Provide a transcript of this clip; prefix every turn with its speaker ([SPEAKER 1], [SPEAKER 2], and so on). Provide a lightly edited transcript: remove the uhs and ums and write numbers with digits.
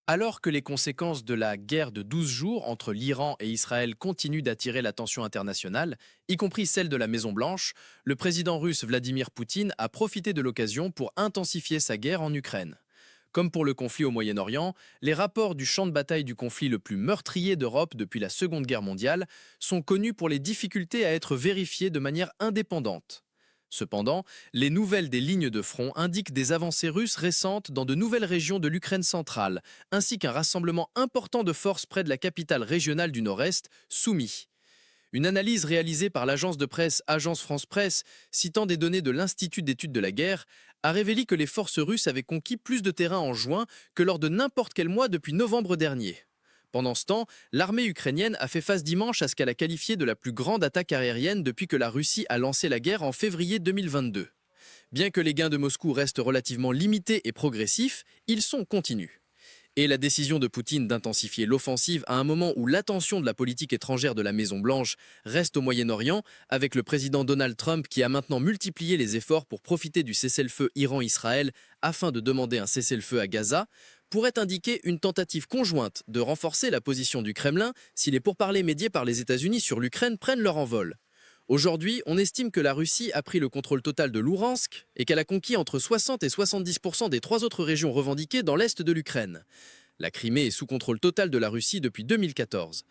[SPEAKER 1] Alors que les conséquences de la guerre de 12 jours entre l'Iran et Israël continuent d'attirer l'attention internationale, y compris celle de la Maison-Blanche, le président russe Vladimir Poutine a profité de l'occasion pour intensifier sa guerre en Ukraine. Comme pour le conflit au Moyen-Orient, les rapports du champ de bataille du conflit le plus meurtrier d'Europe depuis la Seconde Guerre mondiale sont connus pour les difficultés à être vérifiés de manière indépendante. Cependant, les nouvelles des lignes de front indiquent des avancées russes récentes dans de nouvelles régions de l'Ukraine centrale, ainsi qu'un rassemblement important de forces près de la capitale régionale du Nord-Est, Soumy. Une analyse réalisée par l'agence de presse Agence France Presse, citant des données de l'Institut d'études de la guerre, a révélé que les forces russes avaient conquis plus de terrain en juin que lors de n'importe quel mois depuis novembre dernier. Pendant ce temps, l'armée ukrainienne a fait face dimanche à ce qu'elle a qualifié de la plus grande attaque aérienne depuis que la Russie a lancé la guerre en février 2022. Bien que les gains de Moscou restent relativement limités et progressifs, ils sont continus. Et la décision de Poutine d'intensifier l'offensive à un moment où l'attention de la politique étrangère de la Maison-Blanche reste au Moyen-Orient, avec le président Donald Trump qui a maintenant multiplié les efforts pour profiter du cessez-le-feu Iran-Israël afin de demander un cessez-le-feu à Gaza, pourrait indiquer une tentative conjointe de renforcer la position du Kremlin si les pourparlers médiés par les États-Unis sur l'Ukraine prennent leur envol. Aujourd'hui, on estime que la Russie a pris le contrôle total de Louhansk et qu'elle a conquis entre 60 et 70% des trois autres régions revendiquées dans l'est de l'Ukraine. La Crimée est sous contrôle total de la Russie depuis 2014.